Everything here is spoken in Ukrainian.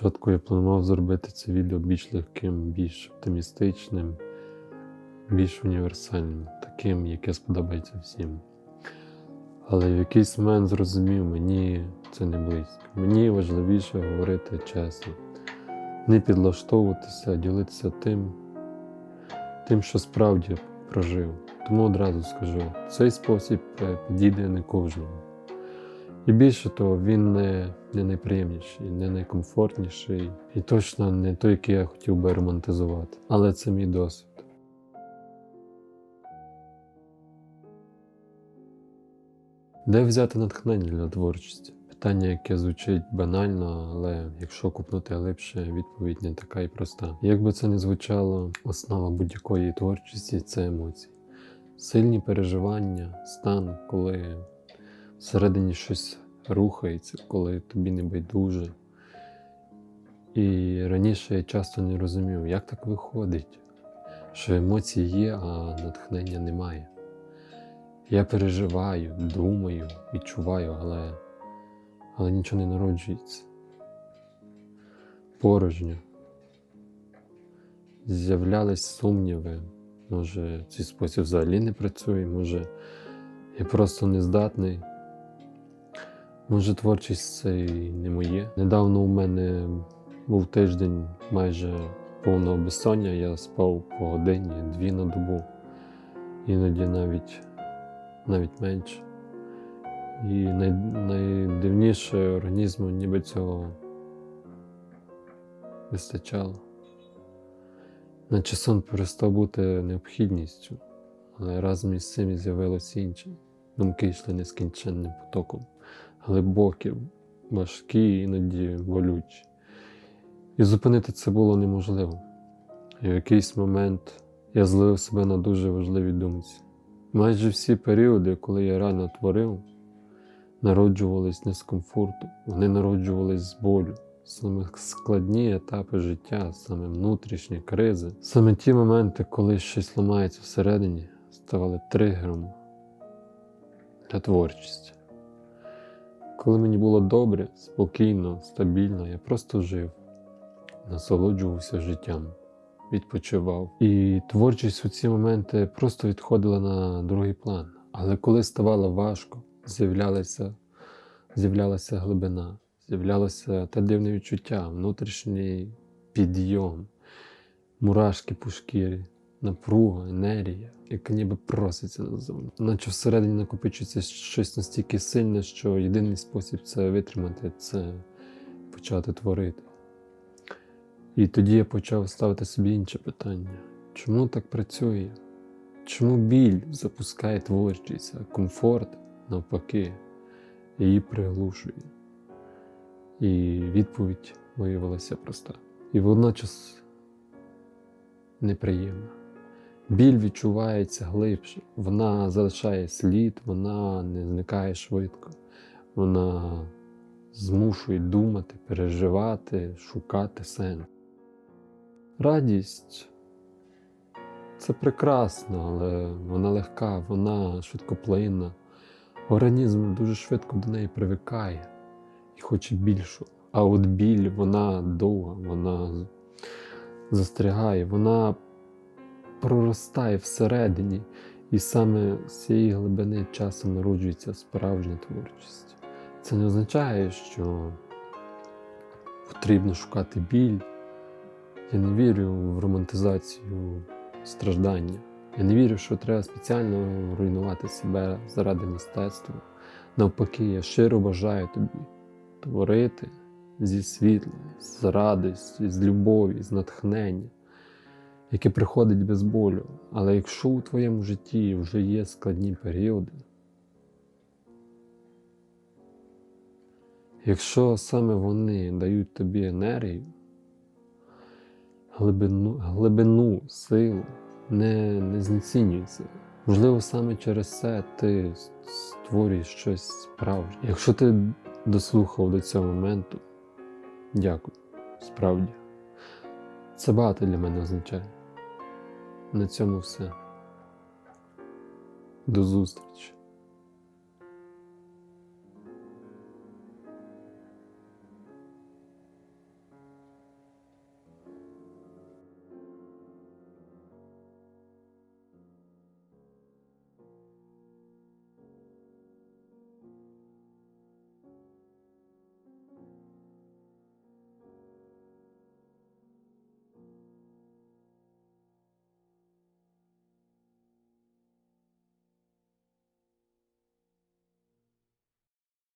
Спочатку я планував зробити це відео більш легким, більш оптимістичним, більш універсальним, таким, яке сподобається всім. Але в якийсь момент зрозумів, мені це не близько. Мені важливіше говорити чесно, не підлаштовуватися, а ділитися тим, що справді прожив. Тому одразу скажу, цей спосіб підійде не кожному. І більше того, він не найприємніший, не найкомфортніший і точно не той, який я хотів би романтизувати. Але це мій досвід. Де взяти натхнення для творчості? Питання, яке звучить банально, але якщо копнути глибше, відповідь не така і проста. Як би це не звучало, основа будь-якої творчості – це емоції. Сильні переживання, стан, коли всередині щось рухається, коли тобі не байдуже. І раніше я часто не розумів, як так виходить, що емоції є, а натхнення немає. Я переживаю, думаю, відчуваю, але нічого не народжується. Порожньо. З'являлись сумніви. Може, цей спосіб взагалі не працює, може, я просто нездатний. Може, творчість це і не моє. Недавно у мене був тиждень майже повного безсоння, я спав по годині, 2 на добу. Іноді навіть менше. І найдивніше, організму ніби цього вистачало. Наче сон перестав бути необхідністю, але разом із цим з'явилося інше. Думки йшли нескінченним потоком, глибокі, важкі, іноді болючі. І зупинити це було неможливо. І в якийсь момент я зловив себе на дуже важливій думці. Майже всі періоди, коли я реально творив, народжувались не з комфорту, вони народжувались з болю. Саме складні етапи життя, саме внутрішні кризи, саме ті моменти, коли щось ламається всередині, ставали тригером для творчості. Коли мені було добре, спокійно, стабільно, я просто жив, насолоджувався життям, відпочивав. І творчість у ці моменти просто відходила на другий план. Але коли ставало важко, з'являлася глибина, з'являлося те дивне відчуття, внутрішній підйом, мурашки по шкірі, напруга, енергія, яка ніби проситься назовні. Наче всередині накопичується щось настільки сильне, що єдиний спосіб це витримати, це почати творити. І тоді я почав ставити собі інше питання. Чому так працює? Чому біль запускає творчість, а комфорт, навпаки, її приглушує? І відповідь виявилася проста. І водночас неприємна. Біль відчувається глибше, вона залишає слід, вона не зникає швидко. Вона змушує думати, переживати, шукати сенс. Радість – це прекрасно, але вона легка, вона швидкоплинна. Організм дуже швидко до неї привикає і хоче більшого. А от біль, вона довга, вона застрягає, вона проростає всередині. І саме з цієї глибини часом народжується справжня творчість. Це не означає, що потрібно шукати біль. Я не вірю в романтизацію страждання. Я не вірю, що треба спеціально руйнувати себе заради мистецтва. Навпаки, я щиро бажаю тобі творити зі світла, з радості, з любові, з натхнення, яке приходить без болю. Але якщо у твоєму житті вже є складні періоди, якщо саме вони дають тобі енергію, глибину, силу, не знецінюється. Можливо, саме через це ти створюєш щось справжнє. Якщо ти дослухав до цього моменту, дякую, справді. Це багато для мене означає. На цьому все. До зустрічі.